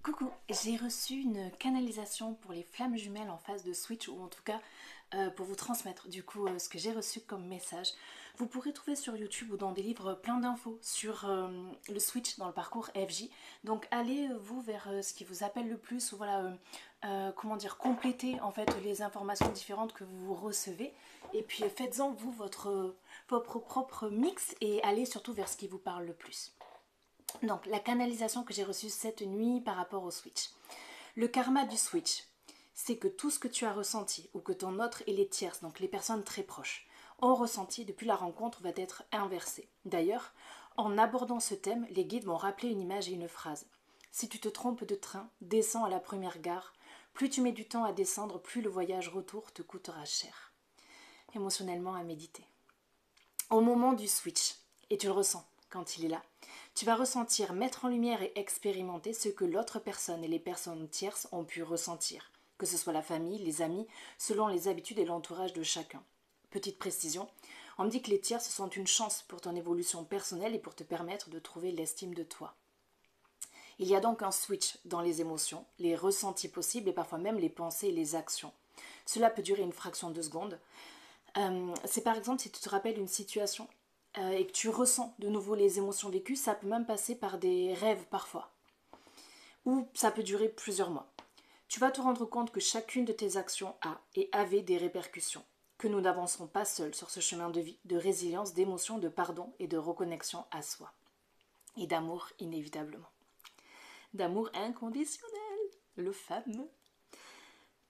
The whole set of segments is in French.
Coucou, j'ai reçu une canalisation pour les flammes jumelles en phase de switch, ou en tout cas pour vous transmettre du coup ce que j'ai reçu comme message. Vous pourrez trouver sur YouTube ou dans des livres plein d'infos sur le switch dans le parcours FJ. Donc allez vous vers ce qui vous appelle le plus, ou voilà, comment dire, complétez en fait les informations différentes que vous recevez. Et puis faites-en vous votre propre mix et allez surtout vers ce qui vous parle le plus. Donc, la canalisation que j'ai reçue cette nuit par rapport au switch. Le karma du switch, c'est que tout ce que tu as ressenti ou que ton autre et les tierces, donc les personnes très proches, ont ressenti depuis la rencontre va être inversé. D'ailleurs, en abordant ce thème, les guides m'ont rappelé une image et une phrase. Si tu te trompes de train, descends à la première gare. Plus tu mets du temps à descendre, plus le voyage retour te coûtera cher. Émotionnellement à méditer. Au moment du switch, et tu le ressens quand il est là, tu vas ressentir, mettre en lumière et expérimenter ce que l'autre personne et les personnes tierces ont pu ressentir, que ce soit la famille, les amis, selon les habitudes et l'entourage de chacun. Petite précision, on me dit que les tierces sont une chance pour ton évolution personnelle et pour te permettre de trouver l'estime de toi. Il y a donc un switch dans les émotions, les ressentis possibles et parfois même les pensées et les actions. Cela peut durer une fraction de seconde. C'est par exemple si tu te rappelles une situation et que tu ressens de nouveau les émotions vécues, ça peut même passer par des rêves parfois. Ou ça peut durer plusieurs mois. Tu vas te rendre compte que chacune de tes actions a et avait des répercussions, que nous n'avancerons pas seuls sur ce chemin de vie, de résilience, d'émotion, de pardon et de reconnexion à soi. Et d'amour inévitablement. D'amour inconditionnel, le fameux.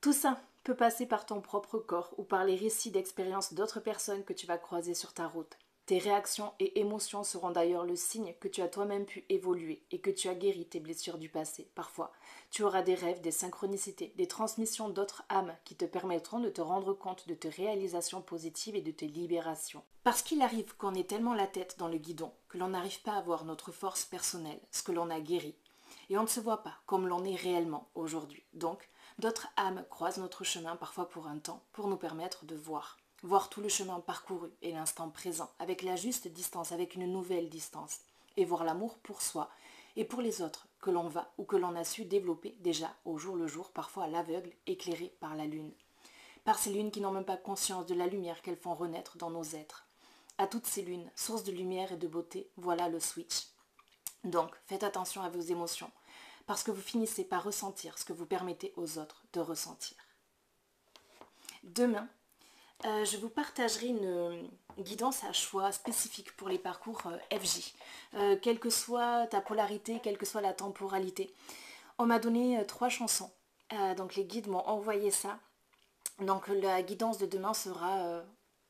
Tout ça peut passer par ton propre corps ou par les récits d'expériences d'autres personnes que tu vas croiser sur ta route. Tes réactions et émotions seront d'ailleurs le signe que tu as toi-même pu évoluer et que tu as guéri tes blessures du passé. Parfois, tu auras des rêves, des synchronicités, des transmissions d'autres âmes qui te permettront de te rendre compte de tes réalisations positives et de tes libérations. Parce qu'il arrive qu'on ait tellement la tête dans le guidon que l'on n'arrive pas à voir notre force personnelle, ce que l'on a guéri. Et on ne se voit pas comme l'on est réellement aujourd'hui. Donc, d'autres âmes croisent notre chemin parfois pour un temps, pour nous permettre de voir. Voir tout le chemin parcouru et l'instant présent, avec la juste distance, avec une nouvelle distance. Et voir l'amour pour soi et pour les autres, que l'on va ou que l'on a su développer déjà au jour le jour, parfois à l'aveugle, éclairé par la lune. Par ces lunes qui n'ont même pas conscience de la lumière qu'elles font renaître dans nos êtres. À toutes ces lunes, source de lumière et de beauté, voilà le switch. Donc, faites attention à vos émotions, parce que vous finissez par ressentir ce que vous permettez aux autres de ressentir. Demain, je vous partagerai une guidance à choix spécifique pour les parcours FJ, quelle que soit ta polarité, quelle que soit la temporalité. On m'a donné 3 chansons, donc les guides m'ont envoyé ça. Donc la guidance de demain sera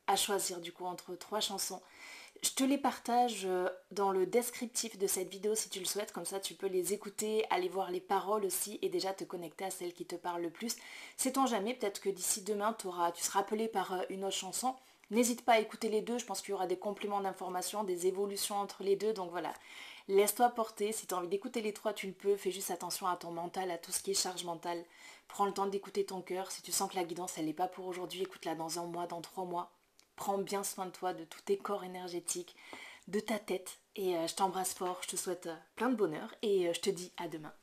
à choisir du coup entre 3 chansons. Je te les partage dans le descriptif de cette vidéo si tu le souhaites, comme ça tu peux les écouter, aller voir les paroles aussi et déjà te connecter à celle qui te parle le plus. Sait-on jamais, peut-être que d'ici demain tu seras appelé par une autre chanson. N'hésite pas à écouter les deux, je pense qu'il y aura des compléments d'informations, des évolutions entre les deux, donc voilà. Laisse-toi porter, si tu as envie d'écouter les trois, tu le peux, fais juste attention à ton mental, à tout ce qui est charge mentale. Prends le temps d'écouter ton cœur, si tu sens que la guidance elle n'est pas pour aujourd'hui, écoute-la dans un mois, dans 3 mois. Prends bien soin de toi, de tous tes corps énergétiques, de ta tête. Et je t'embrasse fort, je te souhaite plein de bonheur et je te dis à demain.